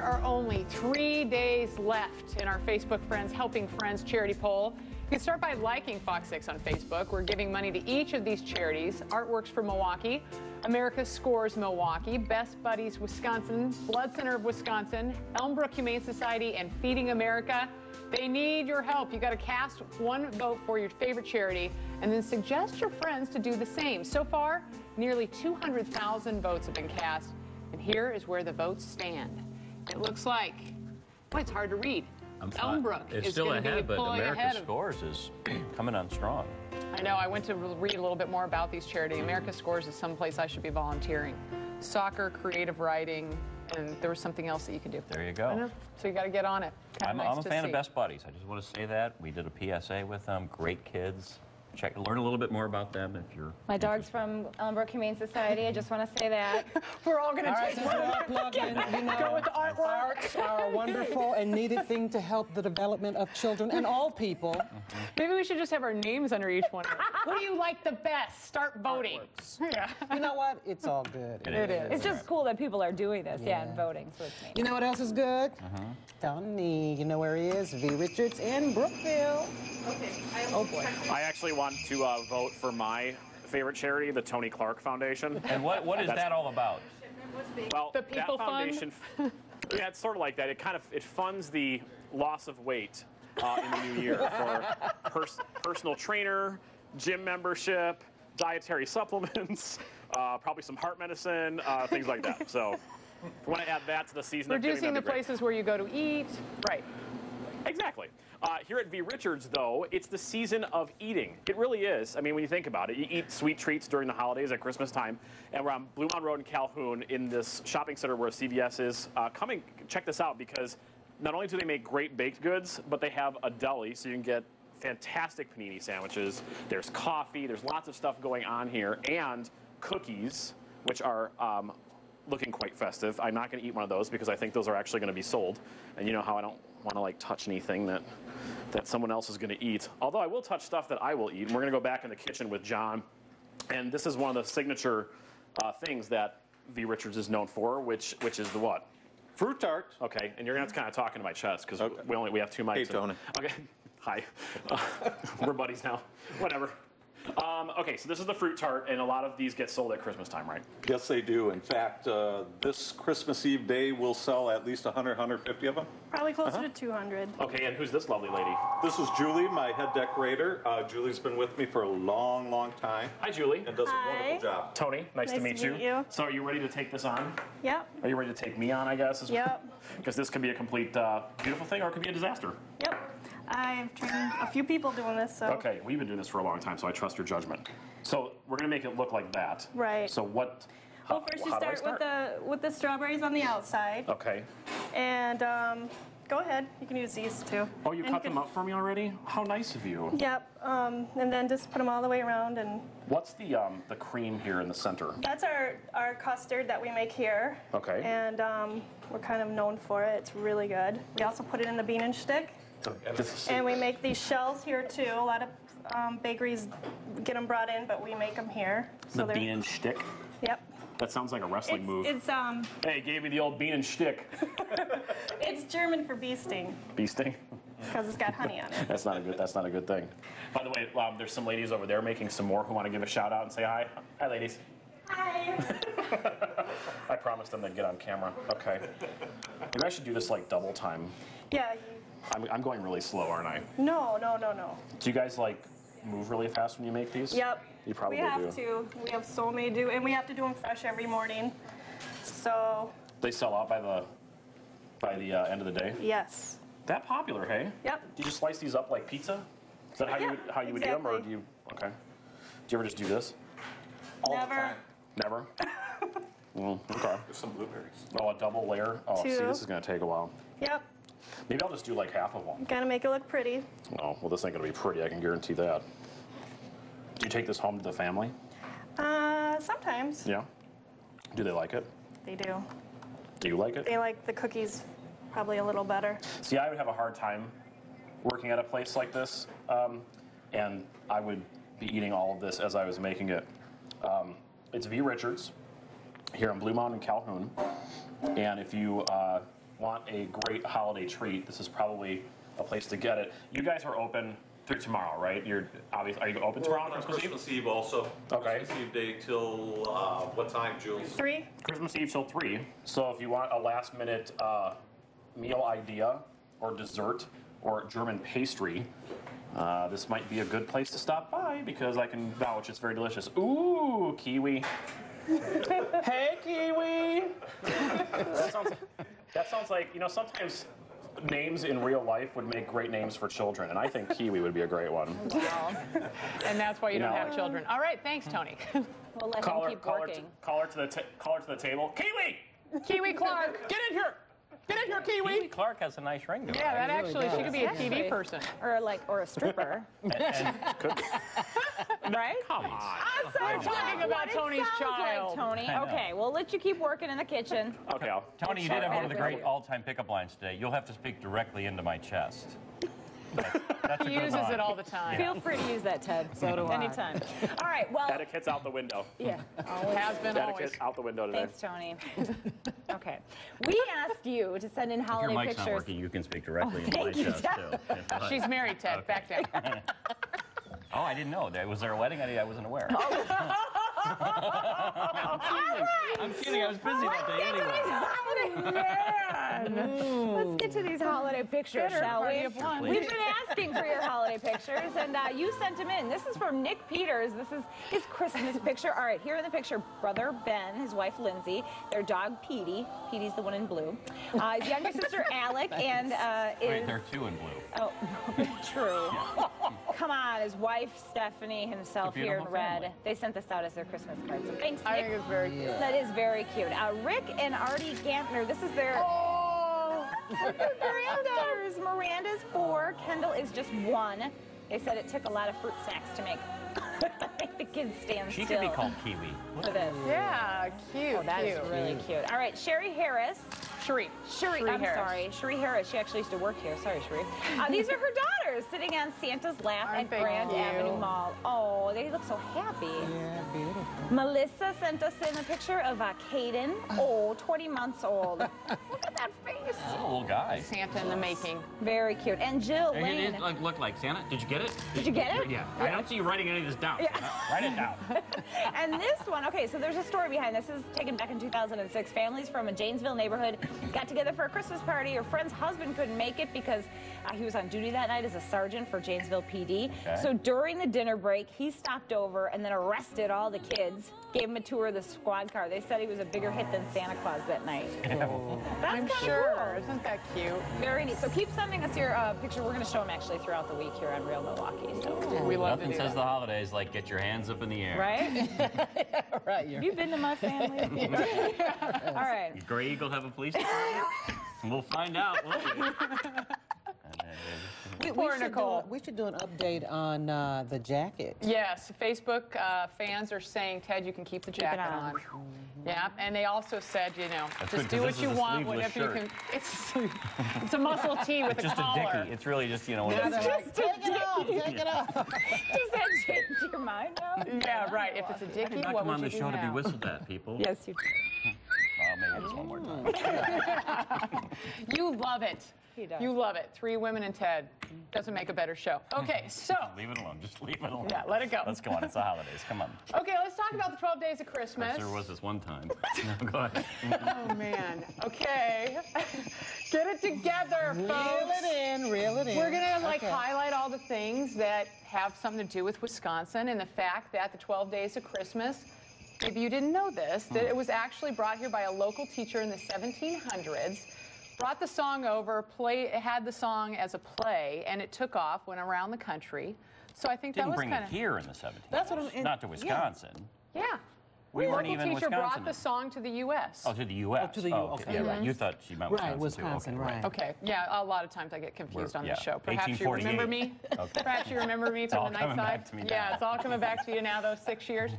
There are only 3 days left in our Facebook Friends Helping Friends charity poll. You can start by liking Fox 6 on Facebook. We're giving money to each of these charities: Artworks for Milwaukee, America Scores Milwaukee, Best Buddies Wisconsin, Blood Center of Wisconsin, Elmbrook Humane Society, and Feeding America. They need your help. You got to cast one vote for your favorite charity and then suggest your friends to do the same. So far, nearly 200,000 votes have been cast, and here is where the votes stand. It looks like, boy, it's hard to read. Elmbrook it's is still going to be ahead, but pulling America ahead of. Scores is coming on strong. I know. I went to read a little bit more about these charities. America Scores is someplace I should be volunteering. Soccer, creative writing, and there was something else that you could do. There you go. So you got to get on it. I'm a fan of Best Buddies. I just want to say that. We did a PSA with them. Great kids. Learn a little bit more about them if you're. My dog's from Elmbrook Humane Society. I just want to say that. We're all going to take so I'll plug in, you know, go with artwork. Arts are a wonderful and needed thing to help the development of children and all people. Maybe we should just have our names under each one. Who do you like the best? Start voting. Yeah. You know what? It's all good. It is. It's just cool that people are doing this, and voting, so it's neat. You know what else is good? Tony, you know where he is? V.Richards in Brookville. Okay. Oh boy. I actually want to vote for my favorite charity, the Tony Clark Foundation. And what is that all about? Well, The People that foundation, yeah, it's sort of like that. It funds the loss of weight in the new year for personal trainer, gym membership, dietary supplements, probably some heart medicine, things like that. So if you want to add that to the season of giving, Reducing the that'd be great. places where you go to eat. Right. Exactly. Here at V.Richards, though, it's the season of eating. It really is. I mean, when you think about it, you eat sweet treats during the holidays at Christmas time, and we're on Blue Mountain Road in Calhoun in this shopping center where CVS is. Come and check this out, because not only do they make great baked goods, but they have a deli, so you can get fantastic panini sandwiches. There's coffee. There's lots of stuff going on here, and cookies, which are looking quite festive. I'm not going to eat one of those because I think those are actually going to be sold, and you know how I don't want to like touch anything that someone else is going to eat. Although I will touch stuff that I will eat. And we're going to go back in the kitchen with John, and this is one of the signature things that V.Richards is known for, which is the what? Fruit tart. Okay, and you're going to have to kind of talk into my chest because we have 2 mics. Hey, Tony. Okay, hi. We're buddies now. Whatever. Okay, so this is the fruit tart, and a lot of these get sold at Christmas time, right? Yes, they do. In fact, this Christmas Eve day, we'll sell at least 100, 150 of them. Probably closer to 200. Okay, and who's this lovely lady? This is Julie, my head decorator. Julie's been with me for a long, long time. Hi, Julie. And does a Hi. wonderful job. Tony, nice to meet you. So are you ready to take this on? Yep. Are you ready to take me on, I guess? Yep. Because this could be a complete beautiful thing, or it could be a disaster. Yep. I've trained a few people doing this, so. Okay, we've been doing this for a long time, so I trust your judgment. So we're going to make it look like that. Right. So what? Well, first you how do I start with the strawberries on the outside. Okay. And go ahead. You can use these too. Oh, you cut them up for me already? How nice of you. Yep. And then just put them all the way around. And what's the cream here in the center? that's our custard that we make here. Okay. And we're kind of known for it. It's really good. We also put it in the bean and stick. And we make these shells here too. A lot of bakeries get them brought in, but we make them here. The bean and stick? Yep. That sounds like a wrestling move. It's Hey, gave me the old bean and stick. it's German for bee sting Bee sting? because it's got honey on it. That's not a good thing. By the way, there's some ladies over there making some more who want to give a shout out and say hi. Hi, ladies. Hi. I promised them they'd get on camera. Okay. Maybe I should do this like double time. Yeah. I'm going really slow, aren't I? No. Do you guys like move really fast when you make these? Yep. You probably we have do. to. We have so many to do, and we have to do them fresh every morning. So. They sell out by the end of the day? Yes. That popular, hey? Yep. Do you just slice these up like pizza? Is that how you would do them, or do you? Okay. Do you ever just do this? All Never. the time. Never. Okay. There's some blueberries. Oh, a double layer. Oh, see, Two. this is gonna take a while. Yep. Maybe I'll just do like half of one. Gotta make it look pretty. Oh, well, this ain't gonna be pretty. I can guarantee that. Do you take this home to the family? Sometimes. Yeah. Do they like it? They do. Do you like it? They like the cookies probably a little better. See, I would have a hard time working at a place like this, and I would be eating all of this as I was making it. It's V.Richards here in Blue Mountain, Calhoun, and if you want a great holiday treat, this is probably a place to get it. You guys are open through tomorrow, right? Are you open tomorrow on Christmas Eve also. Okay. Christmas Eve day till what time, Jules? 3. Christmas Eve till 3. So if you want a last-minute meal idea or dessert or German pastry, this might be a good place to stop by because I can vouch it's very delicious. Ooh, kiwi. Hey, kiwi. That sounds like, you know, sometimes names in real life would make great names for children, and I think kiwi would be a great one. Wow. And that's why you don't have children. All right, thanks, Tony. We'll let him keep working. Call her to the table. Kiwi! Kiwi Clark. Get in here! Get in here, Kiwi! Kiwi Clark has a nice ring to her. Yeah, that really actually, she could be a Actually. TV person. Or a stripper. Right? Come on. We're talking about Tony's child. Like, Tony. I know. Okay, we'll let you keep working in the kitchen. Okay, Tony, you did have one of the great Sorry. all-time pickup lines today. You'll have to speak directly into my chest. That's a He good uses line. it all the time. Feel free to use that, Ted. So do I. Anytime. All right, well, Etiquette's out the window. yeah. Has been always. Etiquette out the window today. Thanks, Tony. Okay. We asked you to send in If your holiday mic's not pictures. working, you can speak directly into my thank you, chest, Ted. too. if you like. She's married, Ted. Back down. Oh, I didn't know. Was there a wedding? I wasn't aware. I'm kidding. I was busy that day anyway. Let's get to these holiday pictures, shall we? of one. We've been asking for your holiday pictures, and you sent them in. This is from Nick Peters. This is his Christmas picture. All right, here in the picture, brother Ben, his wife Lindsay, their dog Petey. Petey's the one in blue. His younger sister Alec, and Wait, there are two in blue. oh, true. Come on, his wife Stephanie, himself A here in beautiful red. family. They sent this out as their Christmas card. So thanks, I Nick. think it's very cute. That is very cute. Rick and Artie Gantner, this is their granddaughters. Miranda's 4, Kendall is just 1. They said it took a lot of fruit snacks to make the kids stand She still could be called Kiwi. for this. Yeah, cute. Oh, that is cute. really cute. All right, Sherry Harris. Cherie. Sherry, I'm Harris. sorry. Sherry Harris. She actually used to work here. Sorry, Sherry. These are her daughters sitting on Santa's lap Aren't at they Grand cute? Avenue Mall. Oh, they look so happy. Yeah, beautiful. Melissa sent us in a picture of Caden. Oh, 20 months old. Look at that face. He's a little guy. Santa in the making. Very cute. And Jill It Lane. look like Santa. Did you get it? Did you get it? Yeah. I don't see you writing any of this down. Santa. Write it down. And this one, okay, so there's a story behind this. This is taken back in 2006. Families from a Janesville neighborhood got together for a Christmas party. Her friend's husband couldn't make it because he was on duty that night as a sergeant for Janesville PD. Okay. So during the dinner break, he stopped over and then arrested all the kids, gave them a tour of the squad car. They said he was a bigger hit than Santa Claus that night. That's I'm kinda sure. cool. Isn't that cute? Very neat. So keep sending us your picture. We're going to show them actually throughout the week here on Real Milwaukee. So. We love Nothing to do says that. the holidays like get your hands up in the air. Right? Right, Have you been to my family? All right. Did Gray Eagle have a police department? We'll find out, won't we? Poor Nicole. We should do an update on the jacket. Yes, Facebook fans are saying, Ted, you can keep the jacket on. on. Yeah, and they also said, you know, That's just good, do 'cause what you this is a want, sleeveless whatever you shirt. can. It's a muscle tee with It's a just a collar. dickie. It's really just, you know, Now it's they're like, take it off, take it off. Does that change your mind now? Yeah, right. If it's a I did dickie, not what come on would the you show do to be now? whistled at, people. Yes, you Maybe just one more time. You love it. He does. You love it. 3 Women and Ted. Doesn't make a better show. Okay, so. Leave it alone. Just leave it alone. Yeah, let it go. Let's go on. It's the holidays. Come on. Okay, let's talk about the 12 days of Christmas. There was this one time. No, go ahead. Oh, man. Okay. Get it together, folks. Reel it in, reel it in. We're going to Okay. highlight all the things that have something to do with Wisconsin and the fact that the 12 days of Christmas, maybe you didn't know this, that it was actually brought here by a local teacher in the 1700s, brought the song over, had the song as a play, and it took off, went around the country. So I think Didn't that was bring kind it of... here in the 1700s. That's what I'm- Not to Wisconsin. Yeah. We the weren't local even in teacher Wisconsin. brought the song to the U.S. Oh, to the U.S. Oh, to the U- okay. Yeah, right. You thought she meant Right, Wisconsin, Wisconsin, too. Okay, right. Okay, yeah, a lot of times I get confused on this yeah, show. Perhaps you 1848. remember me? Okay. Perhaps you remember me all from the night coming side? back to me Yeah, now. it's all coming back to you now, those 6 years.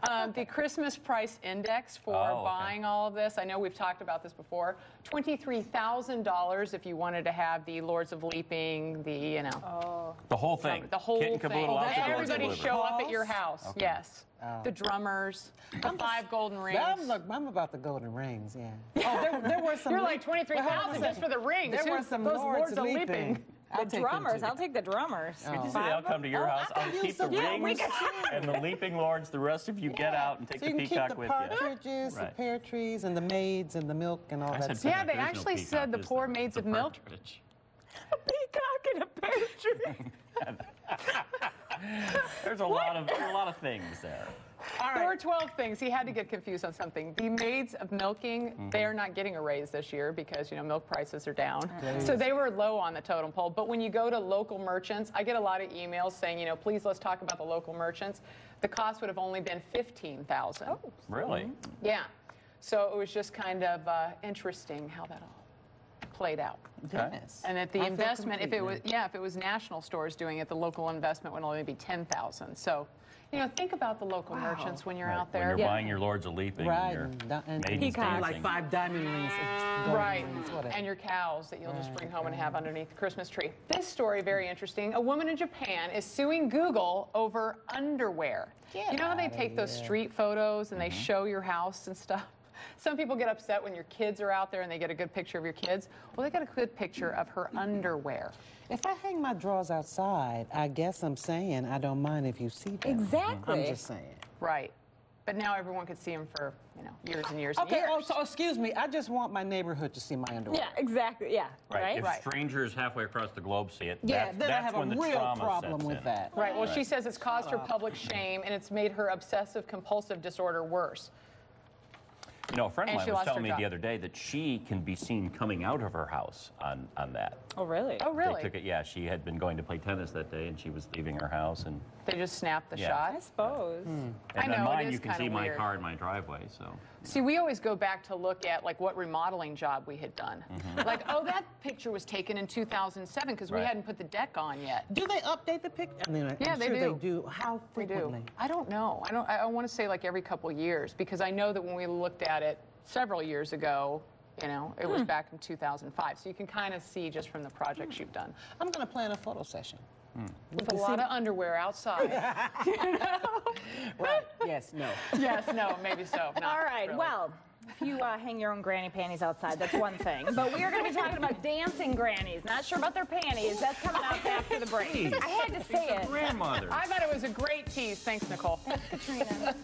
The Christmas price index for buying all of this, I know we've talked about this before, $23,000 if you wanted to have the Lords of Leaping, the The whole thing. the whole Kit and thing. caboodle out the door to Everybody deliver. show up at your house. Yes. The drummers, the 5 golden rings. I'm about the golden rings, yeah. Oh, there were some. You're like 23,000 just for the rings. There were some those Lords of Leaping. The drummers. I'll take the drummers. Did you say they'll come to your house? I'll keep the rings and the leaping lords. The rest of you get out and take So the you can peacock keep the with partridges, the Right. pear trees, and the maids, and the milk, and all that stuff. Yeah, they actually said the poor maids of milk. A peacock and a pear tree. There's a lot of things there. There were 12 things. He had to get confused on something. The maids of milking, they are not getting a raise this year because, milk prices are down. So they were low on the totem pole. But when you go to local merchants, I get a lot of emails saying, please let's talk about the local merchants. The cost would have only been $15,000. Oh, Really? Yeah. So it was just kind of interesting how that all played out. Yes. And at the investment, if it was national stores doing it, the local investment would only be $10,000. So, think about the local merchants when you're out there. When you're buying your Lords of Leaping and your maidens Peacock. dancing. like 5 diamond rings. Right, whatever. and your cows that you'll just bring home and have underneath the Christmas tree. This story, very interesting. A woman in Japan is suing Google over underwear. You know how they take those street photos and they show your house and stuff? Some people get upset when your kids are out there and they get a good picture of your kids. Well, they got a good picture of her underwear. If I hang my drawers outside, I guess I'm saying I don't mind if you see them. Exactly. I'm just saying. Right. But now everyone could see them for, years and years and Okay, years. so excuse me, I just want my neighborhood to see my underwear. Yeah, exactly. Yeah. Right. If Right. strangers halfway across the globe see it, Yeah, then I that's have when a the real trauma problem sets with in. that. Right. Well, she says it's caused her public shame and it's made her obsessive compulsive disorder worse. A friend of And mine she was lost her telling me job. the other day that she can be seen coming out of her house on that. Oh, really? Oh, really? They took it, yeah, she had been going to play tennis that day and she was leaving her house and They just snapped the Yeah. shot. I suppose. I know, on it mine is you can kinda see my weird. car in my driveway, so. See, we always go back to look at what remodeling job we had done. Like, that picture was taken in 2007 because we Right. hadn't put the deck on yet. Do they update the picture? I mean, Yeah, I'm they sure do. they do. How We do. frequently? I don't know. I want to say every couple years because I know that when we looked at it several years ago, it was back in 2005. So you can kind of see just from the projects you've done. I'm going to plan a photo session. With a lot of underwear outside. Right. Yes, no. Yes, no, maybe so. Not All right. really. Well, if you hang your own granny panties outside, that's one thing. But we are going to be talking about dancing grannies. Not sure about their panties. That's coming up after the break. I had to say it. Grandmother. I thought it was a great tease. Thanks, Nicole. Katrina.